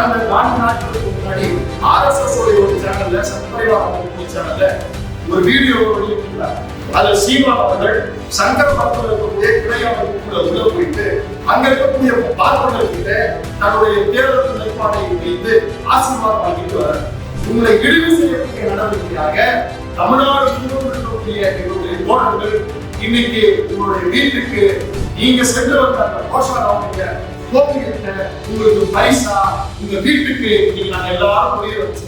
கடந்த 4 நாட்களுக்கு முன்னாடி RSS ஒரு சேனல்ல சத்பரிவார் சேனல்ல ஒரு வீடியோ வெளியிட்டிருந்தார். அதுல சீமான் அவர்கள் சங்கர மரத்தில் இருக்கக்கூடிய கிளை அமைப்புக்குள்ள உள்ள போயிட்டு அங்க இருக்கக்கூடிய பார்ப்பனர்கிட்ட தன்னுடைய தேர்தல் நிலைப்பாட்டை வைத்து ஆசீர்வாதம் வாங்கிட்டு வர உங்களை இழிவு செய்யக்கூடிய நடவடிக்கையாக தமிழ்நாடு இருக்கக்கூடிய எங்களுடைய தோழர்கள் இன்னைக்கு உங்களுடைய வீட்டுக்கு நீங்க சென்று வந்த அந்த கோஷாராவுடைய கோவிலுக்கு உங்களுக்கு பரிசா உங்க வீட்டுக்கு இன்னைக்கு நாங்க எல்லாரும் போய் வச்சு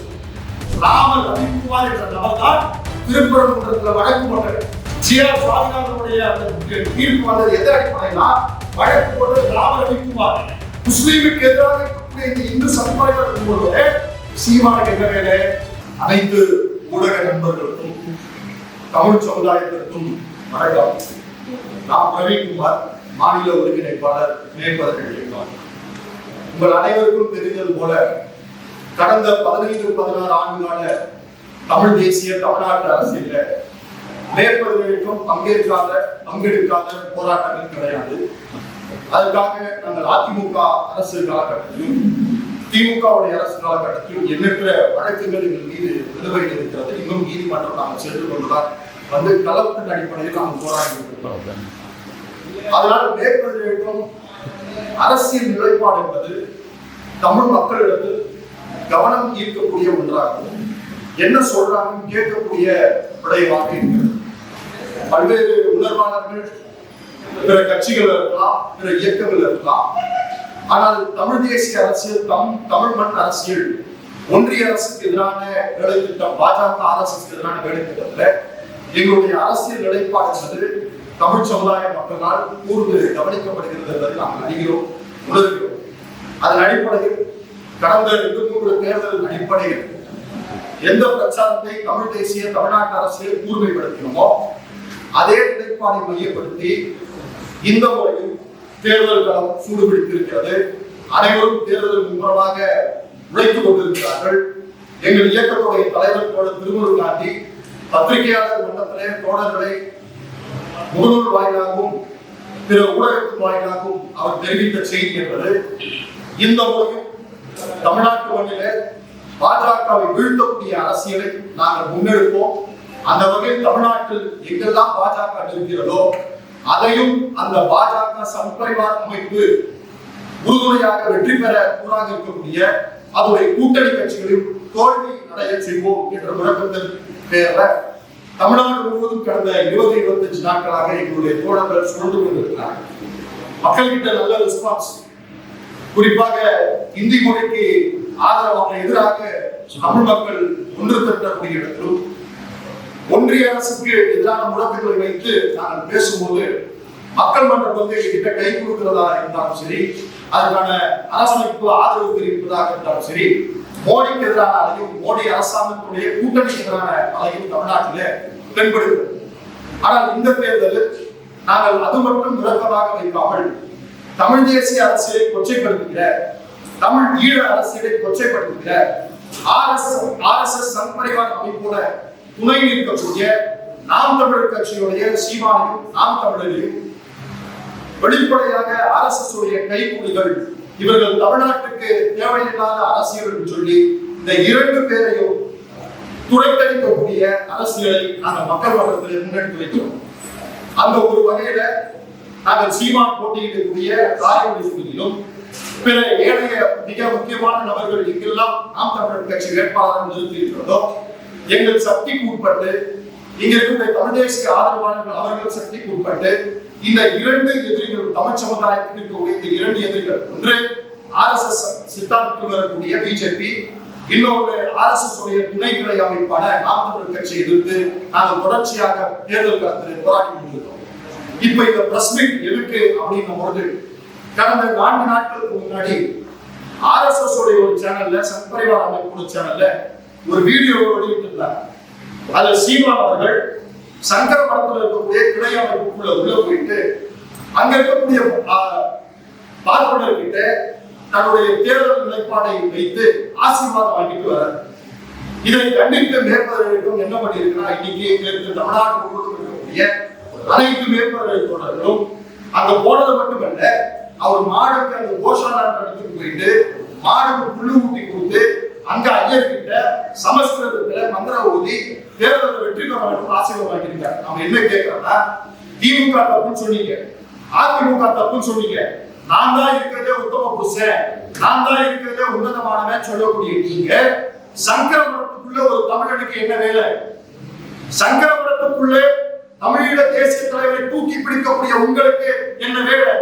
ராமர் ரவிக்குமார் என்ற நபர் தான் திருப்பரங்குன்றத்துல வழக்கு போட்டார். சுவாமிநாதனுடைய தீர்ப்பு வந்தது எந்த அடிப்படையினா வழக்கு போட்டது ராமர் ரவிக்குமார் முஸ்லீமுக்கு எதிராக இருக்கக்கூடிய இந்த இந்து சமுதாயம் இருக்கும்போது சீமானுக்கு என்ன வேலை? அனைத்து ஊடக நண்பர்களுக்கும் தமிழ் சமுதாயத்திற்கும் வணக்கம். நான் ரவிக்குமார், மாநில ஒருங்கிணைப்பாளர் மேற்பதற்காக. உங்கள் அனைவருக்கும் தெரிந்தது போல கடந்த 15-16 ஆண்டுகால தமிழ் தேசிய தமிழ்நாட்டு அரசியல மேற்பதவிகளுக்கும் பங்கெடுக்காத போராட்டங்கள் கிடையாது. அதுக்காக நாங்கள் அதிமுக அரசு காலகட்டத்திலும் திமுகவுடைய அரசு காலகட்டத்திலும் எண்ணற்ற வழக்குகள் எங்கள் மீது நிலுவையில் இருக்கிறது. இன்னும் நீதிமன்றம் நாங்கள் சென்று கொண்டுதான் வந்து கலத்தின் அடிப்படையில் நாங்கள் போராடி இருக்கிறோம். அதனால் மேற்பதவிகளுக்கும் அரசியல் நிலைப்பாடு என்பது தமிழ் மக்களிடத்தில் கவனம் ஈர்க்கக்கூடிய ஒன்றாகும். என்ன சொல்றாங்க கேட்கக்கூடிய விடயமாக இருக்கிறது. பல்வேறு உணர்வாளர்கள் பிற கட்சிகள் இருக்கலாம், பிற இயக்கங்கள் இருக்கலாம். ஆனால் தமிழ் தேசிய அரசியல் தமிழ் மண் அரசியல் ஒன்றிய அரசுக்கு எதிரான வேலை திட்டம், பாஜக RSS எதிரான வேலை திட்டத்துல எங்களுடைய அரசியல் நிலைப்பாடு என்பது தமிழ் சமுதாய மக்களால் கூர்ந்து கவனிக்கப்படுகிறது என்பதை நாம் அறிகிறோம், உணர்கிறோம். அதன் அடிப்படையில் கடந்த 2-3 தேர்தல் அடிப்படையில் எந்த பிரச்சாரத்தை தமிழ் தேசிய தமிழ்நாட்டு அரசியல் கூர்மைப்படுத்தினோமோ அதே நிலைப்பாடை மையப்படுத்தி இந்த முறையில் தேர்தல் களம் சூடுபிடித்திருக்கிறது. அனைவரும் தேர்தல் முன்பதாக உழைத்துக் கொண்டிருக்கிறார்கள். எங்கள் இயக்கத்துடைய தலைவர் தோழர் திருமுருகன் காந்தி பத்திரிகையாளர் மன்றத்திலே தோழர்களை முகநூல் வாயிலாகவும் பிற ஊடகத்தின் வாயிலாகவும் அவர் தெரிவித்த செய்தி என்பது இந்த முறையும் தமிழ்நாட்டு மண்ணிலே பாஜகவை வீழ்த்தக்கூடிய அரசியலை நாங்கள் முன்னெடுப்போம். அந்த வகையில் தமிழ்நாட்டில் எங்கெல்லாம் பாஜக இருக்கிறதோ அதையும் அந்த பாஜக சத்பரிவார் அமைப்பு உறுதுணையாக வெற்றி பெற கூறாக இருக்கக்கூடிய அதோடைய கூட்டணி கட்சிகளையும் தோல்வி அடைய செய்வோம் என்ற முழக்கத்தின் பேர்ல தமிழ்நாடு முழுவதும் கடந்த 20-25 நாட்களாக எங்களுடைய தோழர்கள் சுழந்து கொண்டிருக்கிறார்கள். மக்கள்கிட்ட நல்ல ரெஸ்பான்ஸ். குறிப்பாக இந்தி மொழிக்கு ஆதரவாக எதிராக தமிழ் மக்கள் ஒன்று திரட்டக்கூடிய இடத்திலும் ஒன்றிய அரசுக்கு எதிரான முழக்கங்களை வைத்து நாங்கள் பேசும்போது மக்கள் மன்றம் வந்து எங்கிட்ட கை கொடுக்கிறதா இருந்தாலும் சரி, அதற்கான அரசமைப்பு ஆதரவு தெரிவிப்பதாக இருந்தாலும் சரி, மோடிக்கு எதிரான அலையும் மோடி அரசாங்கத்துடைய கூட்டணிக்கு எதிரான அலையும் தமிழ்நாட்டிலே தென்படுகிறது. ஆனால் இந்த தேர்தலில் நாங்கள் அது மட்டும் விளக்கமாக வைக்காமல் தமிழ் தேசிய அரசியலை கொச்சைப்படுத்துகிற, தமிழ் ஈழ அரசியலை கொச்சைப்படுத்துகிற RSS சங்பரிவார் அமைப்போட துணை நிற்கக்கூடிய நாம் தமிழர் கட்சியுடைய சீமானையும் நாம் தமிழரையும் வெளிப்படையாக RSS உடைய கைகூலிகள் இவர்கள் தமிழ்நாட்டுக்கு தேவையில்லாத அரசியல் என்று சொல்லி இந்த 2 பேரையும் துடைத்தளிக்கக்கூடிய அரசியலை நாங்கள் மக்கள் மன்றத்தில் முன்னெடுத்து வைக்கிறோம். அந்த ஒரு வகையில நாங்கள் சீமான் போட்டியிடக்கூடிய காரைக்குடி தொகுதியிலும் பிற ஏழைய மிக முக்கியமான நபர்கள் எங்கெல்லாம் நாம் தமிழர் கட்சி வேட்பாளர் நிறுத்தியிருக்கிறதோ எங்கள் சக்திக்கு உட்பட்டு இங்க இருக்கிற தமிழ் தேசிய ஆதரவாளர்கள் அவர்கள் சக்திக்கு உட்பட்டு இந்த 2 எதிரிகள் தமிழ் சமுதாயத்துக்கு இருக்கக்கூடிய இந்த 2 எதிரிகள், ஒன்று RSS சித்தாந்தத்தில் வரக்கூடிய பிஜேபி, இன்னொரு RSS உடைய துணை கிளை அமைப்பான நாம் தமிழர் கட்சி எதிர்த்து நாங்கள் தொடர்ச்சியாக தேர்தல் களத்தில் போராடி கொண்டிருக்கிறோம். இப்ப இந்த பிரஸ் மீட் எதுக்கு அப்படின்னும் பொழுது கடந்த 4 நாட்களுக்கு முன்னாடி RSS உடைய ஒரு சேனல்ல சத்பரிவார் அமைப்பு சேனல்ல ஒரு வீடியோ வெளியிட்டிருந்தார். அதுல சீமான் அவர்கள் சங்கர மரத்தில் இருக்கக்கூடிய கிளை அமைப்புக்குள்ள உள்ள போயிட்டு அங்க இருக்கக்கூடிய பார்ப்பனர்கிட்ட தன்னுடைய தேர்தல் நிலைப்பாடை வைத்து ஆசீர்வாதம் வாங்கிட்டு வர இதை கண்டித்து மேற்பதவிகளுக்கும் என்ன பண்ணியிருக்கிறார்? இன்னைக்கு தமிழ்நாடு முழுவதும் இருக்கக்கூடிய அனைத்து மேற்பதவிகளும் அங்க போனது மட்டுமல்ல, அவர் மாடுக்கு அந்த கோஷாலா இடத்துக்கு போயிட்டு மாடு புல்லு ஊட்டி கொடுத்து அங்க ஐயர்கிட்ட சமஸ்கிருதத்துல மந்திர ஊதி தேர்தலில் வெற்றி பெற வேண்டும் ஆசீர்வாதம் வாங்கியிருக்காரு. நம்ம என்ன கேட்கிறோம்னா, திமுக தப்புன்னு சொன்னீங்க, அதிமுக தப்புன்னு சொன்னீங்க, நான் தான் இருக்கிறதே உத்தம புருஷன், நான் தான் இருக்கிறதே உன்னதமானவன் சொல்லக்கூடிய நீங்க சங்கரபுரத்துக்குள்ள ஒரு தமிழனுக்கு என்ன வேலை? சங்கரபுரத்துக்குள்ள தமிழீழ தேசிய தலைவரை தூக்கி பிடிக்கக்கூடிய உங்களுக்கு என்ன வேலை?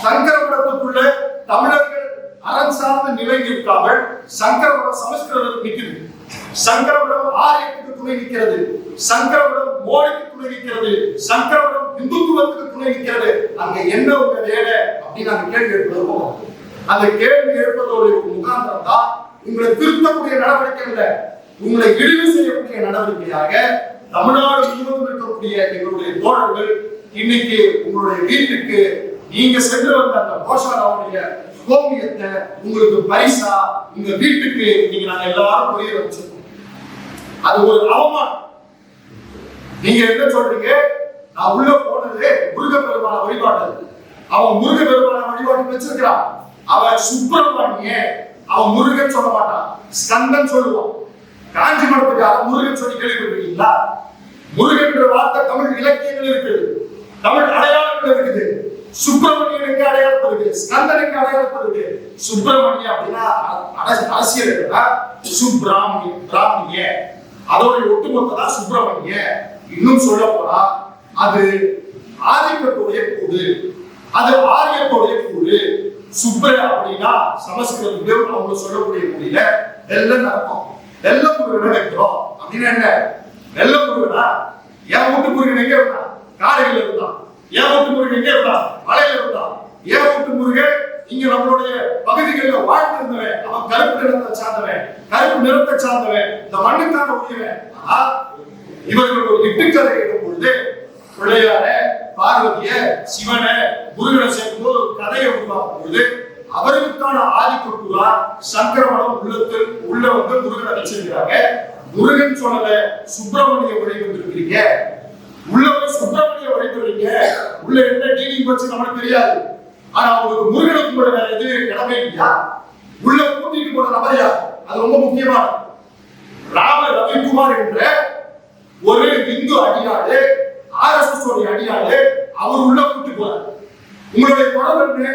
சங்கரபுரத்துக்குள்ள தமிழர்கள் அறம் சார்ந்த நிலை இருக்காமல் சங்கரபுரம் சமஸ்கிருதம் நிற்கிறது, சங்கரபுரம் ஆரியத்துக்கு துணை நிற்கிறது, சங்கரபுரம் மோடிக்கு துணை நிற்கிறது, சங்கரபுரம் இந்துத்துவத்துக்கு துணை நிற்கிறது. அங்க என்ன உங்க வேலை அப்படின்னு நாங்க கேள்வி எழுப்புவோம். அந்த கேள்வி எழுப்பதோட முகாந்திரம் தான் உங்களை திருத்தக்கூடிய நடவடிக்கை இல்லை, உங்களை இழிவு செய்யக்கூடிய நடவடிக்கையாக தமிழ்நாடு முழுவதும் இருக்கக்கூடிய எங்களுடைய தோழர்கள் இன்னைக்கு உங்களுடைய வீட்டுக்கு நீங்க சென்று வந்த அந்த கோஷாலாவுடைய கோமியத்தை உங்களுக்கு பரிசா உங்க வீட்டுக்கு நீங்க நாங்க எல்லாரும் புரிய வச்சிருக்கோம். அது ஒரு அவமானம். நீங்க என்ன சொல்றீங்க? நான் உள்ள போனது முருகப்பெருமான வழிபாடு, அவன் முருகப்பெருமான வழிபாடு வச்சிருக்கிறான், அவன் சுப்பிரமணிய, அவன் முருகன் சொல்ல மாட்டான், ஸ்கந்தன் சொல்லுவான். காஞ்சி மடத்துக்காக முருகன் சொல்லி கேள்விப்பட்டிருக்கீங்களா? முருகன் வார்த்தை தமிழ் இலக்கியங்கள் இருக்குது, தமிழ் அடையாளங்கள் இருக்குது. சுப்பிரமணியனுக்கு அடையாளம் இருக்கு, ஸ்கந்தனுக்கு அடையாளம் இருக்கு. சுப்பிரமணிய அப்படின்னா அரசியல் சுப்பிராமணிய, அதோட ஒட்டுமொத்ததா சுப்பிரமணிய. இன்னும் சொல்ல போனா அது ஆதிக்கத்துடைய கூடு, அது ஆரியத்துடைய கூடு. சுப்ர அப்படின்னா சமஸ்கிருதம் அவங்க சொல்லக்கூடிய கூடியில வெள்ளம் அர்த்தம். வெள்ள முருகனை வைக்கிறோம் அப்படின்னு என்ன? வெள்ள முருகனா என் வீட்டு முருகன் எங்க இருந்தா? காரையில இருந்தான். என் வீட்டு முருகன் எங்க இருந்தா? மலையில இருந்தான். என் வீட்டு முருகன் இங்க நம்மளுடைய பகுதிகளில் வாழ்ந்திருந்தவன், அவன் கருப்பு நிறத்தை சார்ந்தவன், கருப்பு நிறத்தை சார்ந்தவன், இந்த மண்ணுக்கான உரியவன். இவர்கள் ஒரு இட்டுக்கதை இடும் பொழுது பிள்ளையார, பார்வதிய, சிவன, முருகனை சேர்ந்து ஒரு கதையை உருவாக்கும் பொழுது அவர்களுக்கான ஆதிக்கத்துவா சங்கரமணம் உள்ளத்தில் உள்ள வந்து முருகனை வச்சிருக்கிறாங்க. முருகன் சொல்லல, சுப்பிரமணிய வழிபட்டிருக்கிறீங்க. உள்ள போய் சுப்பிரமணிய வழிபடுறீங்க. உள்ள என்ன டீலிங் வச்சு நமக்கு தெரியாது. ஆனா உங்களுக்கு முருகனுக்கு கூட வேற எது கடமை இல்லையா? உள்ள கூட்டிட்டு போன நபரையா? அது ரொம்ப முக்கியமானது. ராம ரவிக்குமார் என்ற ஒரு இந்து அடியாளு, RSS உடைய அடியாளு, அவர் உள்ள கூட்டி போறார். உங்களுடைய தொடர்பு என்ன?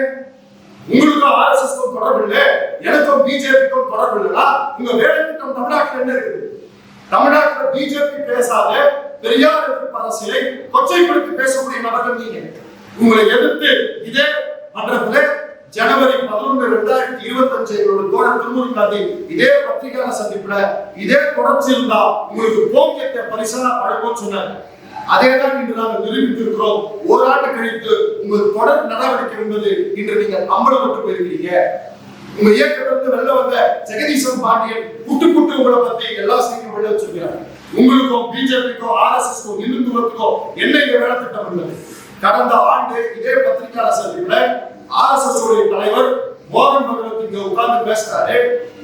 உங்களுக்கு RSS தொடர்பு இல்லை, எனக்கும் பிஜேபிக்கும் தொடர்பு இல்லைன்னா உங்க வேலை திட்டம் தமிழ்நாட்டில் என்ன இருக்குது? தமிழ்நாட்டில் பிஜேபி பேசாத பெரியார் எதிர்ப்பு அரசியலை கொச்சைப்படுத்தி பேசக்கூடிய நபர்கள் நீங்க. உங்களை எதிர்த்து இதே மன்றத்தில் ஜனவரி 11, 2025 தோழர் திருமுருகாந்தி இதே பத்திரிகையாளர் சந்திப்புல இதே தொடர்ச்சி இருந்தா உங்களுக்கு போக்கியத்தை பரிசா வழங்கும் சொன்னார். அதேதான் இன்று நாங்கள் நிரூபித்திருக்கிறோம். ஒரு ஆண்டு கழித்து உங்கள் தொடர் நடவடிக்கை என்பது இன்று நீங்கள் அம்பலப்பட்டு போயிருக்கீங்க. உங்க இயக்கத்திலிருந்து வெளில வந்த ஜெகதீசன் பாண்டியன் புட்டு உங்களை பத்தி எல்லா செய்தியும் வெளில வச்சிருக்கிறார். உங்களுக்கும் பிஜேபிக்கும் RSSக்கும் இந்துத்துவத்துக்கும் என்ன இங்க வேலை திட்டம் உள்ளது? கடந்த ஆண்டு இதே பத்திரிகையாளர் சந்திப்புல RSS உடைய தலைவர் மோகன் பகவத் இங்க உட்கார்ந்து பேசுறாரு.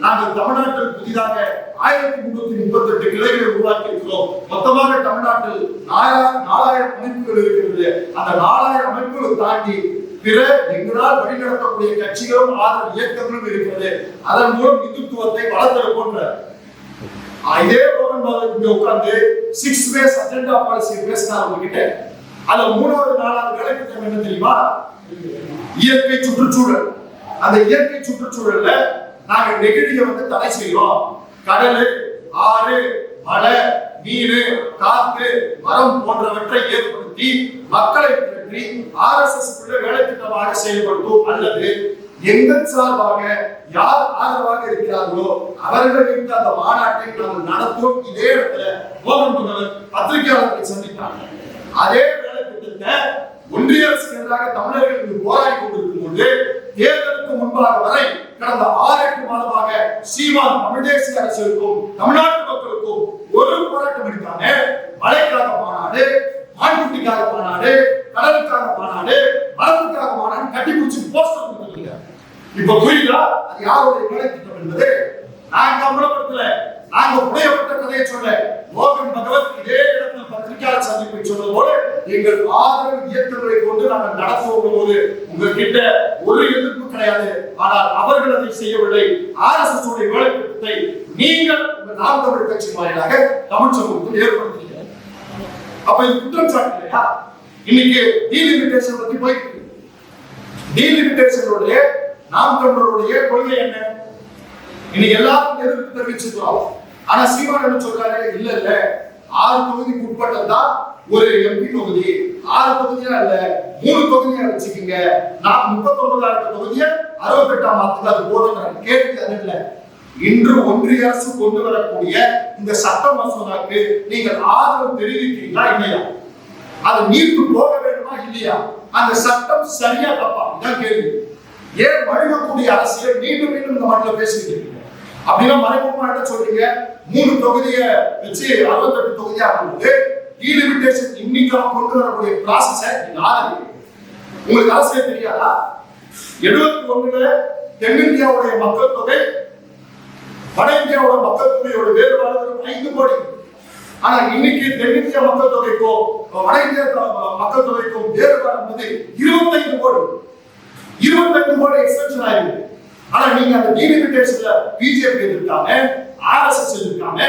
நாங்கள் தமிழ்நாட்டில் புதிதாக 1338 கிளைகளை உருவாக்கி இருக்கிறோம். மொத்தமாக தமிழ்நாட்டில் 4000 அமைப்புகள் இருக்கிறது. அந்த 4000 அமைப்புகளை தாண்டி பிற எங்களால் வழிநடத்தக்கூடிய கட்சிகளும் ஆதரவு இயக்கங்களும் இருக்கிறது. அதன் மூலம் இந்துத்துவத்தை வளர்த்தெடுப்போன்ற இதே மோகன் பகவத் இங்க உட்கார்ந்து 6 பேஸ் அஜெண்டா பாலிசி பேசினார் உங்ககிட்ட. அதுல 3வது 4வது வேலை திட்டம் என்ன தெரியுமா? இயற்கை சுற்றுச்சூழல். அந்த இயற்கை சுற்றுச்சூழல்ல நாங்க நெகிழியை வந்து தடை செய்யறோம். கடல், ஆறு, மலை, நீர், காத்து, மரம் போன்றவற்றை ஏற்படுத்தி மக்களை திரட்டி RSS வேலை திட்டமாக செயல்படுத்தும் அல்லது எங்கள் சார்பாக யார் ஆதரவாக இருக்கிறார்களோ அவர்களுக்கு அந்த மாநாட்டை நாங்கள் நடத்தும். இதே இடத்துல மோகன் பகவத் பத்திரிகையாளர்களை சந்தித்தாங்க. அதே வேலை திட்டத்தை ஒன்றிய அரசுக்கு எதிராக தமிழர்கள் போராடி கொண்டிருக்கும் போது தேர்தலுக்கு முன்பாக வரை கடந்த 6-8 மாதமாக சீமான் தமிழ் தேசிய அரசுக்கும் தமிழ்நாட்டு மக்களுக்கும் ஒரு போராட்டம் எடுத்தாங்க. மழைக்காக மாநாடு, மான்குட்டிக்காக மாநாடு, கடலுக்காக மாநாடு, மரத்துக்காக மாநாடு கட்டி பிடிச்சி போஸ்டர் கொடுத்துருக்கீங்க. இப்ப புரியுதா அது யாருடைய வேலை திட்டம் என்பது? நாங்க அம்பலப்படுத்தல, நாங்க புனையப்பட்ட கதையை சொல்ல மோகன் பகவத் இதே இடத்துல பத்திரிகையாளர் சந்திப்பை சொன்னது போல எங்கள் ஆதரவு இயக்கங்களை கொண்டு நாங்கள் நடத்துவோம் போது உங்ககிட்ட ஒரு எதிர்ப்பு கிடையாது. ஆனால் அவர்கள் அதை செய்யவில்லை. RSS உடைய வேலை திட்டத்தை நீங்கள் நாம் தமிழ் கட்சி வாயிலாக தமிழ் சமூகத்தில் ஏற்படுத்தினீங்க. அப்ப இது குற்றம் சாட்டு இல்லையா? இன்னைக்கு டீலிமிட்டேஷன் பத்தி போயிட்டு இருக்கு. டீலிமிட்டேஷனுடைய நாம் தமிழருடைய கொள்கை என்ன? இன்னைக்கு எல்லாரும் எதிர்ப்பு தெரிவிச்சிருக்கிறோம். ஆனா சீமான் என்ன சொல்றாரு? இல்ல 6 தொகுதிக்கு உட்பட்டதான் ஒரு MP தொகுதி, 6 தொகுதியா இல்ல 3 தொகுதியா வச்சுக்கீங்க, நான் 39,000 தொகுதியை 68 மாத்துக்கு அது போதுங்கிற கேள்வி அது இல்ல. இன்று ஒன்றிய அரசு கொண்டு வரக்கூடிய இந்த சட்ட மசோதாக்கு நீங்கள் ஆதரவு தெரிவிக்கிறீங்களா இல்லையா? அது நீர்த்து போக வேண்டுமா இல்லையா? அந்த சட்டம் சரியா தப்பா? இதான் கேள்வி. ஏன் வழிவக்கூடிய அரசியல் மீண்டும் மீண்டும் இந்த மண்ணில் பேசிட்டு இருக்கீங்க? அப்படின்னா மறைமுகமா என்ன சொல்றீங்க? 3 தொகுதியை வச்சு 68 தொகுதியா ஆகும்போது டீலிமிட்டேஷன் இன்னைக்கு கொண்டு வரக்கூடிய ப்ராசஸை உங்களுக்கு அரசியல் தெரியாதா? 71ல தென்னிந்தியாவுடைய மக்கள் தொகை வட இந்தியாவோட மக்கள் தொகையோட வேறுபாடு 5 கோடி. ஆனா இன்னைக்கு தென்னிந்திய மக்கள் தொகைக்கும் வட இந்திய மக்கள் தொகைக்கும் வேறுபாடு என்பது 25 கோடி. 25 கோடி எக்ஸ்டென்ஷன் ஆயிருக்கு. ஆனா நீங்க அந்த டீலிமிட்டேஷன்ல பிஜேபி இருக்காங்க, RSS இருக்காங்க.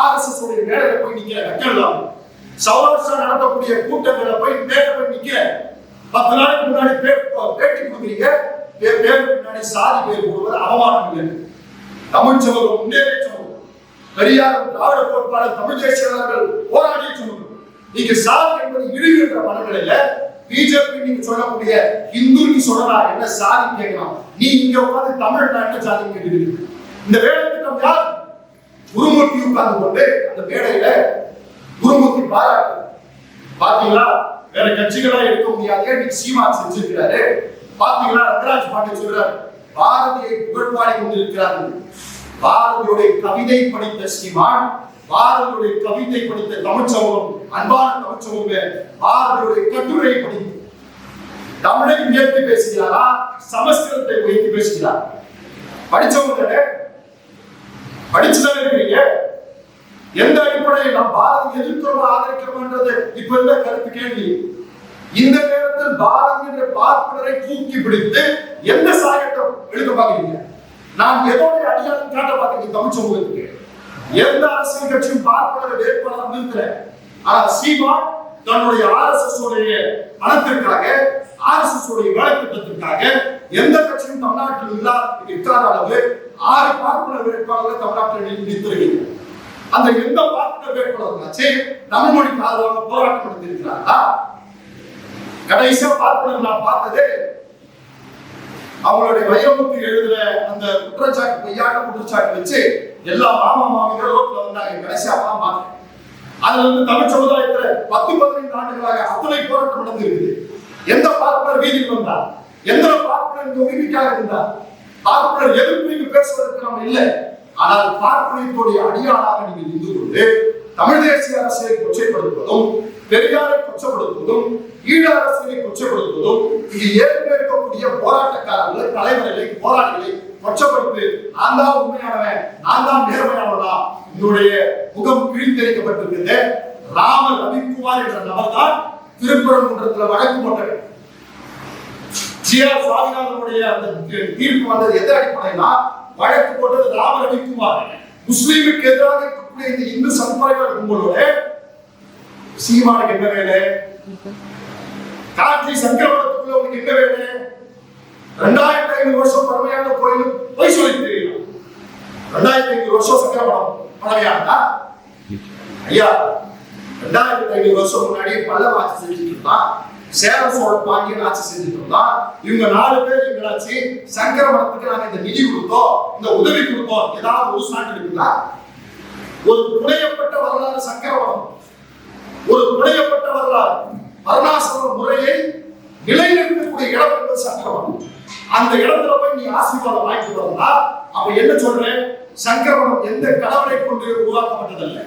RSS உடைய மேடையில போய் நிக்கிற வைக்கலாம். சௌராஷ்டிரா நடத்தக்கூடிய கூட்டங்களை போய் மேடையில போய் நிக்கிற 10 நாளைக்கு முன்னாடி பேட்டி கொடுக்குறீங்க. பேருக்கு முன்னாடி சாதி பேர் போடுவது அவமானம் இல்லை. தமிழ் சமூகம் முன்னேறிய சமூகம், பெரியார் திராவிட கோட்பாடு தமிழ் தேசியர்கள் போராடிய சமூகம். நீங்க சாதி என்பது இழிவுன்ற மனநிலையில பிஜேபி நீங்க சொல்லக்கூடிய இந்து நீ சொல்லறா என்ன சாதி கேட்கலாம். நீ இங்க உட்கார்ந்து தமிழ்நாட்டுல சாதி கேட்கிறீங்க. இந்த வேலை திட்டம் யார்? குருமூர்த்தி உட்கார்ந்து கொண்டு அந்த மேடையில குருமூர்த்தி பாராட்டு பாத்தீங்களா, வேற கட்சிகளா எடுக்க முடியாது நீ சீமான் செஞ்சிருக்கிறாரு. பாத்தீங்களா, ரங்கராஜ் பாண்டே சொல்றாரு பாரதியை புகழ்பாடி கொண்டிருக்கிறார்கள். பாரதியுடைய கவிதை படித்த சீமான், பாரதியுடைய கவிதை படித்த தமிழ் சமூகம், அன்பான தமிழ் சமூகம் பாரதியுடைய கட்டுரை படித்து தமிழை உயர்த்தி பேசுகிறாரா, சமஸ்கிருதத்தை உயர்த்தி பேசுகிறார்? படிச்சவங்க படிச்சுதான் இருக்கிறீங்க. எந்த அடிப்படையில் நாம் பாரதி எதிர்க்கிறோம் ஆதரிக்கிறோம்ன்றது இப்ப இருந்த கருத்து கேள்வி. இந்த நேரத்தில் பாரதி என்ற பார்ப்பனரை தூக்கி பிடித்து எந்த சாயத்தை எழுத பாக்குறீங்க? நான் எதோட அடியாளம் காட்ட பாக்குறீங்க? தமிழ் சமூகத்துக்கு எந்த அரசியல் கட்சியும் பார்ப்பனரை வேட்பாளர் நிறுத்தல. ஆனா சீமான் தன்னுடைய RSS உடைய பணத்திற்காக, RSS உடைய வேலை திட்டத்திற்காக எந்த கட்சியும் தமிழ்நாட்டில் இல்லாத அளவு 6 பார்ப்பனர் வேட்பாளர்களை தமிழ்நாட்டில் நிறுத்திருக்கிறார். அந்த எந்த பார்ப்பனர் வேட்பாளர்களாச்சு தமிழ் மொழிக்கு ஆதரவாக போராட்டம் நடத்திருக்கிறார்களா? கடைசியா பார்ப்பனர் நான் பார்த்தது அவங்களுடைய வைரமுத்து எழுதுற அந்த குற்றச்சாட்டு, பொய்யான குற்றச்சாட்டு வச்சு எல்லா மாமா மாமிகள் ரோட்ல வந்தாங்க. கடைசியா பார்த்தேன். அதுல வந்து தமிழ் சமுதாயத்துல 10-15 ஆண்டுகளாக அத்தனை போராட்டம் நடந்திருக்குது. எந்த பார்ப்பனர் வீதிக்கு வந்தார்? எந்த பார்ப்பனர் இந்த உரிமைக்காக இருந்தார்? பார்ப்பனர் எதிர்ப்பு பேசுவதற்கு நம்ம இல்லை. ஆனால் பார்ப்பனத்துடைய அடியாளாக நீங்கள் இருந்து கொண்டு தமிழ் தேசிய அரசியலை கொச்சைப்படுத்துவதும், பெரியாரை கொச்சப்படுத்துவதும், ஈழ அரசியலை கொச்சப்படுத்துவதும், இது ஏற்கனவே இருக்கக்கூடிய போராட்டக்காரர்களை, தலைவர்களை, போராளிகளை கொச்சப்படுத்து நான் தான் உண்மையானவன், நான் தான் நேர்மையானவனா, என்னுடைய முகம் கிழித்தெரிக்கப்பட்டிருக்கிறது. ராமர் ரவிக்குமார் என்ற நபர் தான் திருப்பரங்குன்றத்தில் வழக்கு போட்டவர். ஜிஆர் சுவாமிநாதனுடைய அந்த தீர்ப்பு வந்தது எந்த அடிப்படையினா, வழக்கு போட்டது ராம ரவிக்குமார். முஸ்லீமுக்கு எதிராக இருக்கக்கூடிய இந்த இந்து சமுதாய கும்பலோட சீமானுக்கு என்ன வேலை? காட்சி சங்கரவரத்துக்குள்ள உங்களுக்கு என்ன வேலை? 2500 வருஷம் பழமையான கோயில் போய் சொல்லி தெரியும். 2500 வருஷம் சங்கரவரம் பழமையானதா? ஐயா, 2500 வருஷம் முன்னாடி பல்லவ ஆட்சி செஞ்சுட்டு இருந்தான், சேர சோழ பாண்டியன் ஆட்சி செஞ்சுட்டு இருந்தான். இவங்க 4 பேர் எங்களாச்சு சங்கரவரத்துக்கு நாங்க இந்த நிதி கொடுத்தோம், இந்த உதவி கொடுத்தோம், ஏதாவது ஒரு சான்று இருக்குங்களா? ஒரு புனையப்பட்ட வரலாறு சங்கரவரம், ஒரு புனையப்பட்ட வரலாறு வர்ணாசிரம முறையை நிலைநிறுத்தக்கூடிய இடம் என்பது சங்கரவரம். அந்த இடத்துல போய் நீ ஆசீர்வாதம் வாங்கிட்டு வரா. அப்ப என்ன சொல்றேன்? சங்கரவரம் எந்த கடவுளை கொண்டு உருவாக்கப்பட்டதல்ல,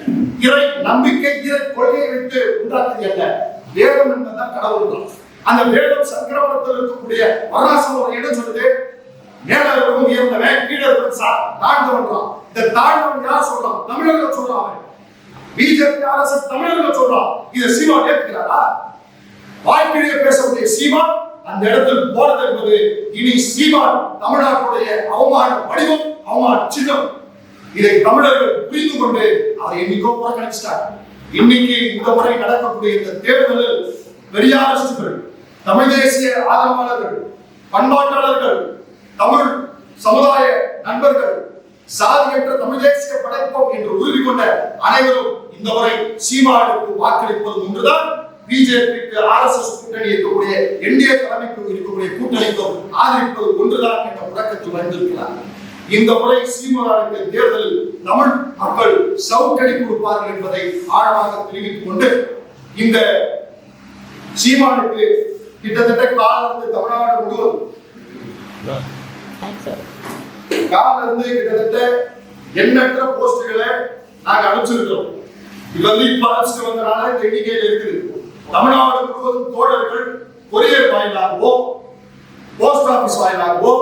இறை நம்பிக்கை, இறை கொள்கையை வைத்து உண்டாக்குறது அல்ல. வேதம் என்பதுதான் கடவுள் தான். அந்த வேதம் சங்கரவரத்தில் இருக்கக்கூடிய வர்ணாசிரம என்ன சொல்லுது? மேல இருக்கவும் உயர்ந்தவன், கீழே இருக்கவன் தாழ்ந்தவன்றான். இந்த தாழ்ந்தவன் யார் சொல்றான்? தமிழர்கள் சொல்றான். பிஜேபி அரசு தமிழர்கள் சொல்றான். இதை சீமான் ஏற்கிறாரா? வாய்ப்பிலேயே பேசக்கூடிய சீமான் அந்த இடத்தில் போறது என்பது இனி சீமான் தமிழ்நாட்டுடைய அவமான வடிவம், அவமான சின்னம். இதை தமிழர்கள் புரிந்து கொண்டு அதை என்னைக்கோ புறக்கணிச்சிட்டார். இன்னைக்கு இந்த முறை நடக்கக்கூடிய இந்த தேர்தலில் பெரியாரிஸ்டுகள், தமிழ் தேசிய ஆதரவாளர்கள், பண்பாட்டாளர்கள், தமிழ் சமுதாய நண்பர்கள், சாதியற்ற தமிழ் தேசிய படைப்போம் என்று உறுதி கொண்ட அனைவரும் இந்த முறை சீமானுக்கு வாக்களிப்பது ஒன்றுதான். பிஜேபிக்கு RSS கூட்டணி இருக்கக்கூடிய என்டிஏ தலைமைக்கு இருக்கக்கூடிய கூட்டணிக்கும் ஆதரிப்பது ஒன்றுதான் என்ற முழக்கத்தில் வந்திருக்கிறார். இந்த முறை சீமானுக்கு தேர்தலில் தமிழ் மக்கள் சவுக்கடி கொடுப்பார்கள் என்பதை ஆழமாக தெரிவித்துக் கொண்டு இந்த சீமானுக்கு கிட்டத்தட்ட காலிலிருந்து தமிழ்நாடு முழுவதும் காலிலிருந்து கிட்டத்தட்ட எண்ணற்ற போஸ்டுகளை நாங்கள் அனுப்பிச்சிருக்கிறோம். இது இப்ப அனுப்பிச்சு வந்தனால இந்த எண்ணிக்கையில் இருக்குது. தமிழ்நாடு முழுவதும் தோழர்கள் கொரியர் வாயிலாகவோ, போஸ்ட் ஆபீஸ் வாயிலாகவோ,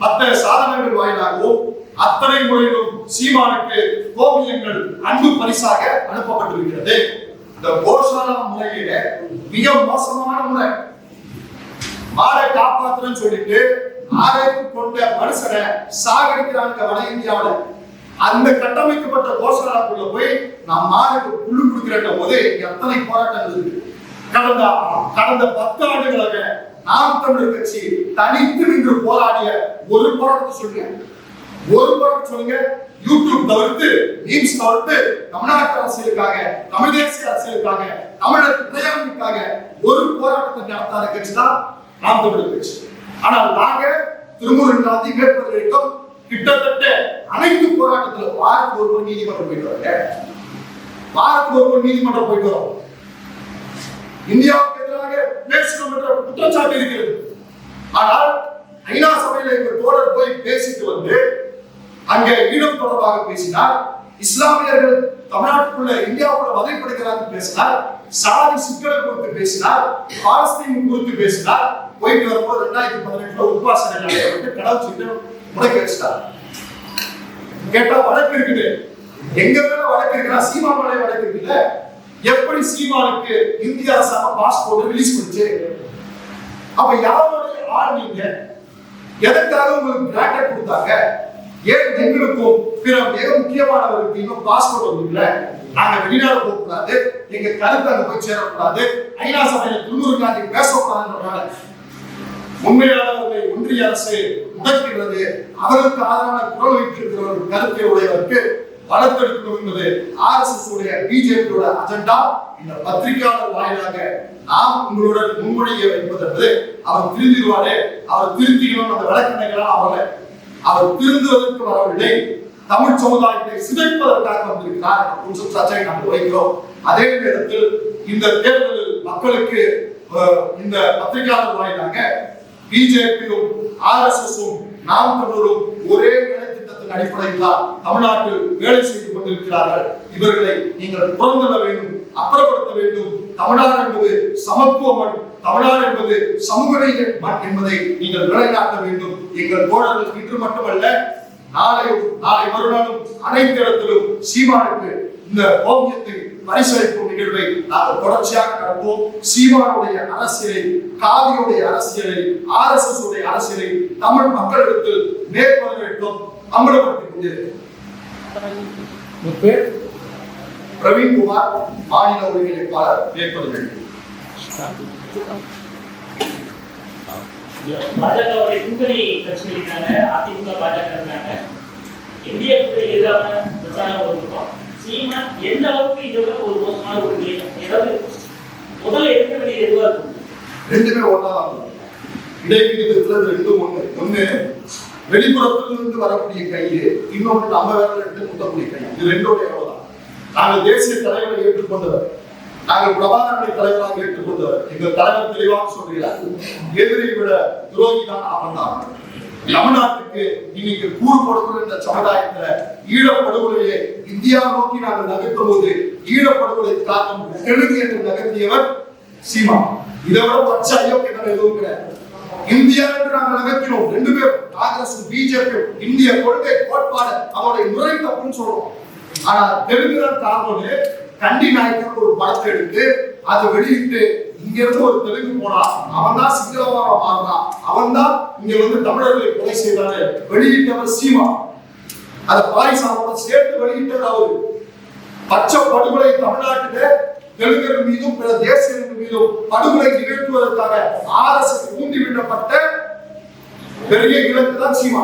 மற்ற சாதனங்கள் வாயிலாகவோ அத்தனை முறையிலும் சீமானுக்கு கோவியங்கள் அன்பு பரிசாக அனுப்பப்பட்டிருக்கிறது. இந்த கோஷாலா முறையில மிக மோசமான முறை. மாடை காப்பாற்றுன்னு சொல்லிட்டு ஆரோக்கிய கொண்ட மனுஷனை சாகடிக்கிறாங்க வட இந்தியாவில். அந்த கட்டமைக்கப்பட்ட கோஷாலாக்குள்ள போய் நாம் மாடுக்கு புல்லு கொடுக்கிற போது எத்தனை போராட்டங்கள் இருக்கு. கடந்த 10 ஆண்டுகளாக நாம் தமிழர் கட்சி தனித்து நின்று போராடிய ஒரு போராட்டத்தை சொல்லுங்க, ஒரு போராட்டம் சொல்லுங்க. யூடியூப் தவிர்த்து, மீம்ஸ் தவிர்த்து தமிழ்நாட்டு அரசியலுக்காக, தமிழ் தேசிய அரசியலுக்காக, தமிழர் பிரயாணத்துக்காக ஒரு போராட்டத்தை நடத்தாத கட்சி தான் நாம் தமிழர் கட்சி. ஆனால் நாங்க திருமுருகன் காந்தி மேற்பது வரைக்கும் கிட்டத்தட்ட அனைத்து போராட்டத்தில் வாரத்துக்கு ஒரு நீதிமன்றம் போயிட்டு வராங்க. வாரத்துக்கு ஒரு நீதிமன்றம் போயிட்டு வரோம். இந்தியாவுக்கு எதிராக பேசணும் என்ற குற்றச்சாட்டு இருக்கிறது. ஆனால் ஐநா சபையில எங்கள் தோழர் போய் பேசிட்டு வந்து அங்கே ஈழம் தொடர்பாக பேசினார். இஸ்லாமியர்கள் தமிழ்நாட்டுக்குள்ள இந்தியாவுக்குள்ள வதைப்படுகிறார்கள் பேசினார். சாதி சிக்கலை குறித்து பேசினார். பாலஸ்தீன் குறித்து பேசினார். போயிட்டு வரும்போது 2018 உட்வாசனை கடவுள் சொல்லிட்டு முடக்கி வச்சிட்டார். கேட்டா வழக்கு இருக்குது. எங்க மேல வழக்கு இருக்குன்னா சீமான் மேல வழக்கு இருக்குல்ல. எப்படி சீமானுக்கு இந்திய அரசாங்கம் பாஸ்போர்ட் ரிலீஸ் பண்ணுச்சு? அப்ப யாருடைய ஆள் நீங்க? எதற்காக உங்களுக்கு பிராக்கெட் கொடுத்தாங்க? ஏன் எங்களுக்கும் பிற மிக முக்கியமானவருக்கு இன்னும் பாஸ்போர்ட் வந்துல நாங்க வெளிநாடு போக கூடாது, எங்க கருத்து அங்க போய் சேரக்கூடாது, ஐநா சபையில திருமுருகன் காந்தி பேசக்கூடாதுன்றனால உண்மையாளர்களை ஒன்றிய அரசு முடக்கிறது. அவருக்கு ஆதரவான குரல் வைத்திருக்கிற ஒரு கருத்தை உடையவருக்கு வளர்த்தெடுக்கணும் என்பது RSS உடைய பிஜேபியோட அஜெண்டா. இந்த பத்திரிகையாளர் வாயிலாக நாம் உங்களுடன் முன்மொழிய வைப்பது அவர் திருந்திடுவாரே, அவர் திருத்திக்கணும் அந்த வழக்கணைகளால் அவர் திருந்துவதற்கு வரவில்லை, தமிழ் சமுதாயத்தை சிதைப்பதற்காக வந்திருக்கிறார் என்ற குற்றச்சாட்டை நாம் வைக்கிறோம். அதே நேரத்தில் இந்த தேர்தலில் மக்களுக்கு இந்த பத்திரிகையாளர் வாயிலாக பிஜேபியும் RSSும் நாம் தமிழரும் ஒரே திட்டத்தின் அடிப்படையில் தான் தமிழ்நாட்டில் வேலை செய்து கொண்டிருக்கிறார்கள். இவர்களை நீங்கள் புறந்தள்ள வேண்டும், அப்புறப்படுத்த வேண்டும். தமிழ்நாடு என்பது சமத்துவம், தமிழ்நாடு என்பது சமூக மண் என்பதை நீங்கள் நிலைநாட்ட வேண்டும். எங்கள் தோழர்கள் இன்று மட்டுமல்ல, நாளை மறுநாளும் அனைத்து இடத்திலும் சீமானுக்கு இந்த ஓவியத்தை பரிசளிக்கும் நிகழ்வை நாங்கள் தொடர்ச்சியாக நடப்போம். சீமானுடைய அரசியலை, காவியுடைய அரசியலை, RSS உடைய அரசியலை தமிழ் மக்களிடத்தில் மேற்பதற்கும் அமலப்படுத்திக் கொண்டிருக்கிறோம். பிரவீன் குமார், மாநில ஒருங்கிணைப்பாளர், மேற்பதற்கு பாஜகவுடைய கூட்டணி கட்சிகளுக்கான அதிமுக பாஜக இருக்காங்க. இந்திய கூட்டணி எதிரான பிரச்சாரம் இருக்கும். சீமான் எந்த அளவுக்கு இதோட ஒரு மோசமான ஒரு ஏதாவது முதல்ல எடுக்க வேண்டியது எதுவாக இருக்கும்? ரெண்டுமே ஒன்றாதான். இடைவிகிதத்துல ரெண்டும் ஒண்ணு வெளிப்புறத்திலிருந்து வரக்கூடிய கைது, இன்னொன்று நம்ம வேலை எடுத்து முத்தக்கூடிய கை. இது ரெண்டோட எவ்வளவுதான். நாங்கள் தேசிய தலைவரை ஏற்றுக்கொண்டவர், நாங்கள் பிரபாகரனை தலைவராக ஏற்றுக்கொண்டவர். எங்கள் தலைவர் தெளிவாக சொல்கிறார், எதிரை விட துரோகி தான் அவன் தான். தமிழ்நாட்டுக்கு இன்னைக்கு கூறு கொடுக்கிற இந்த சமுதாயத்துல ஈழப்படுகொலையை இந்தியா நோக்கி நாங்கள் நகர்த்தும் போது ஈழப்படுகொலை காரணம் தெலுங்கு என்று நகர்த்தியவர் சீமா. இதை விட பச்சை அயோக்கியம் எதுவும் கிடையாது. இந்தியா என்று நாங்கள் நகர்த்தினோம். 2 பேரும் காங்கிரஸ் பிஜேபி இந்திய கொள்கை கோட்பாடு அவருடைய முறை தப்புன்னு சொல்றோம். ஆனா தெலுங்குதான் காரணம். கண்டி நாயக்கர் ஒரு படத்தை எடுத்து அதை வெளியிட்டு இங்க இருந்து ஒரு தெலுங்கு போனா அவன் தான் சிங்களமாக மாறினான், அவன் தான் இங்க வந்து தமிழர்களை கொலை செய்தாரு வெளியிட்டவர் சீமா. அதை பாரிசாவோட சேர்த்து வெளியிட்டவர் அவரு. பச்சை படுகொலை தமிழ்நாட்டில தெலுங்கர்கள் மீதும் பிற தேசியர்கள் மீதும் படுகொலை நிகழ்த்துவதற்காக RSS தூண்டிவிடப்பட்ட பெரிய இலக்கு தான் சீமா.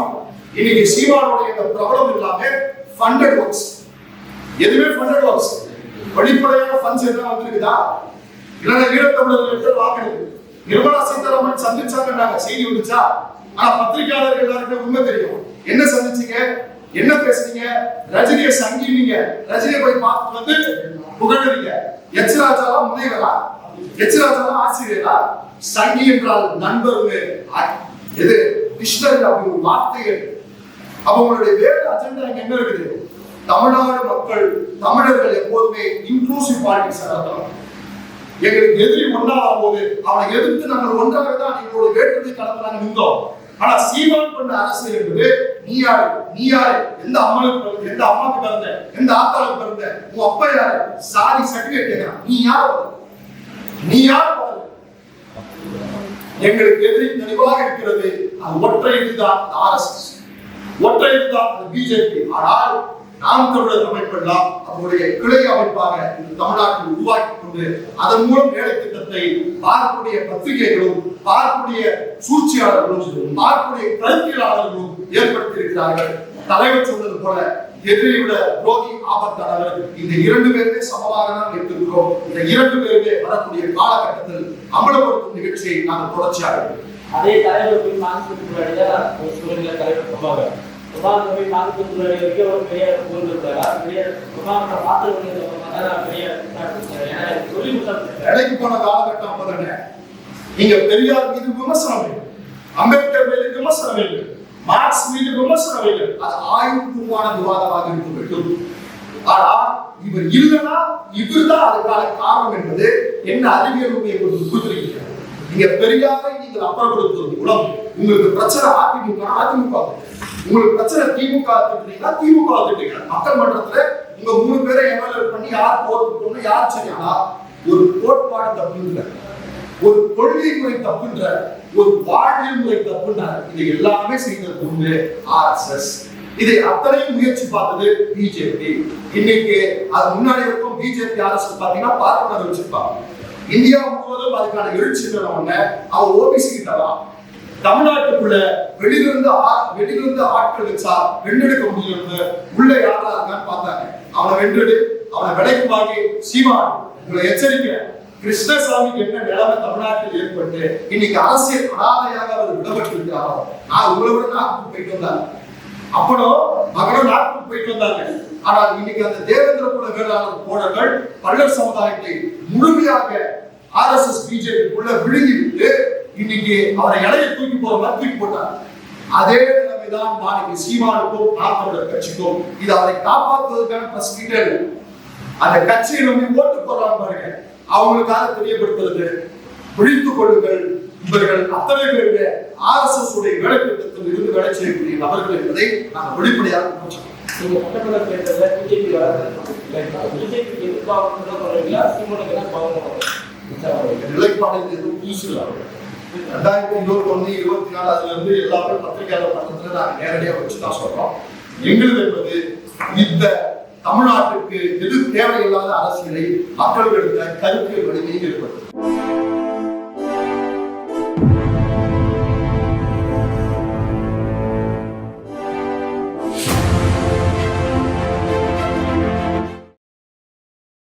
இன்னைக்கு சீமானுடைய இந்த பிரபலம் இல்லாம ஃபண்டட் ஒர்க்ஸ், எதுவுமே ஃபண்டட் ஒர்க்ஸ், வெளிப்படையான ஃபண்ட்ஸ் எல்லாம் வந்திருக்குதா? இல்லைன்னா ஈழத்தமிழர்கள் வாங்கினது. நிர்மலா சீதாராமன் சந்திச்சாங்க, செய்தி வந்துச்சா? ஆனா பத்திரிகையாளர்கள் எல்லாருக்கும் உண்மை தெரியும். என்ன சந்திச்சீங்க, என்ன பேசுறீங்க? ரஜினியை சங்கினீங்க, ரஜினியை போய் பார்த்து வந்து புகழுறீங்க. எச் ராஜாவா முனைவரா? எச் ராஜாவா ஆசிரியரா? சங்கி என்றால் நண்பர், இது டிக்ஷனரி அப்படி ஒரு வார்த்தை. அவங்களுடைய வேறு அஜெண்டா இங்க என்ன இருக்குது? தமிழ்நாடு மக்கள் தமிழர்கள் எப்போதுமே இன்க்ளூசிவ் பாலிடிக்ஸ் நடத்தணும். எங்களுக்கு எதிரி ஒன்றாகும் போது அவனை எதிர்த்து நாங்கள் ஒன்றாக தான் எங்களோட வேற்றுமை கடந்து நாங்கள் நின்றோம். ஆனா சீமான் கொண்ட அரசியல் என்பது நீ யாரு, நீ யாரு, எந்த அம்மாவுக்கு, எந்த அம்மாவுக்கு பிறந்த, எந்த ஆத்தாளுக்கு பிறந்த, உன் அப்பா யாரு, சாதி சர்டிபிகேட் கேட்கிறான், நீ யார், நீ யார்? எங்களுக்கு எதிரி தெளிவாக இருக்கிறது. அது ஒற்றை இதுதான் RSS, ஒற்றை இதுதான் பிஜேபி. ஆனால் நாம் தமிழர் அமைப்பெல்லாம் அவருடைய கிளை அமைப்பாக இந்த தமிழ்நாட்டில் உருவாக்கி கொண்டு அதன் மூலம் வேலை திட்டத்தை பார்க்கக்கூடிய பத்திரிகைகளும் பார்க்கக்கூடிய சூழ்ச்சியாளர்களும் பார்க்கக்கூடிய கருத்தியலாளர்களும் ஏற்படுத்தி இருக்கிறார்கள். தலைவர் சொன்னது போல எதிரை விட விரோதி ஆபத்தானவர். இந்த 2 பேருமே சமமாக தான் வைத்திருக்கிறோம். இந்த 2 பேருமே வரக்கூடிய காலகட்டத்தில் அமலப்படுத்தும் நிகழ்ச்சியை நாங்கள் தொடர்ச்சியாக அதே தலைவர் தலைவர் உபாதவை மாதத்துக்குள்ளே வரைக்கும் ஒரு பெரிய போயிருக்கிறார். பெரிய உபாதத்தை பார்த்து பெரிய இடைக்கு போன காலகட்டம் அப்பதானே. நீங்க பெரியார் மீது விமர்சனம் இல்லை, அம்பேத்கர் மீது விமர்சனம் இல்லை, மார்க்ஸ் மீது விமர்சனம் இல்லை. அது ஆய்வுபூர்வமான விவாதமாக இருக்க வேண்டும். ஆனா இவர் இல்லைன்னா இவர் தான் அதுக்கான காரணம் என்பது என்ன அறிவியல் உண்மையை புரிஞ்சிருக்கீங்க. நீங்க பெரியாரை நீங்கள் அப்புறப்படுத்துவது மூலம் உங்களுக்கு பிரச்சனை அதிமுக, உங்களுக்கு பிரச்சனை திமுக திட்டீங்கன்னா திமுக திட்டீங்க. மக்கள் மன்றத்துல உங்க 3 பேரை எம்எல்ஏ பண்ணி யார் போட்டு யார் செய்யனா ஒரு கோட்பாடு தப்புன்ற, ஒரு கொள்கை முறை தப்புன்ற, ஒரு வாழ்வியல் முறை தப்புன்ற, இது எல்லாமே செய்தது ஒன்று RSS. இதை அத்தனையும் முயற்சி பார்த்தது பிஜேபி. இன்னைக்கு அது முன்னாடி இருக்கும் பிஜேபி RSS பாத்தீங்கன்னா பார்ப்பனர் வச்சிருப்பாங்க. இந்தியா முழுவதும் அதுக்கான எழுச்சி அவன் ஓபிசி கிட்டலாம். தமிழ்நாட்டுக்குள்ள வெளியிலிருந்து ஆட்கள் வச்சா வென்றெடுக்க முடியும். உள்ள யாரா இருக்கான்னு பார்த்தாங்க. அவனை வென்றது, அவனை விலைக்கு வாங்கி சீமான் உங்களை எச்சரிக்கிறேன். கிருஷ்ணசாமிக்கு என்ன நிலைமை தமிழ்நாட்டில் ஏற்பட்டு இன்னைக்கு அரசியல் அனாதையாக அவர் விடப்பட்டு இருக்கிறாரோ, நான் உங்களை விட நாட்டுக்கு போயிட்டு வந்தாங்க, அப்பனும் மகனும் நாட்டுக்கு போயிட்டு வந்தாங்க. ஆனால் இன்னைக்கு அந்த தேவேந்திர குல வேளாளர் தோழர்கள் பல்லர் சமுதாயத்தை முழுமையாக RSS பிஜேபிக்குள்ள விழுங்கி விட்டு இன்னைக்கு அவரை இலையை தூக்கி போற மாதிரி தூக்கி போட்டார். அதே நிலைமைதான் நாளைக்கு சீமானுக்கும் நாம் தமிழர் கட்சிக்கும். இது அவரை காப்பாற்றுவதற்கான பிரஸ்கிட்டே அந்த கட்சியை நம்பி ஓட்டு போடுறாங்க பாருங்க, அவங்களுக்காக தெரியப்படுத்துறது. விழித்துக் கொள்ளுங்கள், இவர்கள் அத்தனை பேருடைய RSS உடைய வேலை திட்டத்தில் இருந்து வேலை செய்யக்கூடிய நபர்கள் என்பதை நாங்கள் வெளிப்படையாக குற்றச்சாட்டு. சட்டமன்ற தேர்தலில் பிஜேபி பிஜேபிக்கு நிலைப்பாடு எதுவும் புதுசு 2021, 24 அதுல இருந்து எல்லாமே பத்திரிகையாளர் பக்கத்துல நாங்கள் நேரடியாக வச்சுதான் சொல்றோம். எங்களுது என்பது இந்த தமிழ்நாட்டுக்கு எது தேவையில்லாத அரசியலை மக்களுக்கு கருத்து வலிமையை ஏற்படுத்தும்.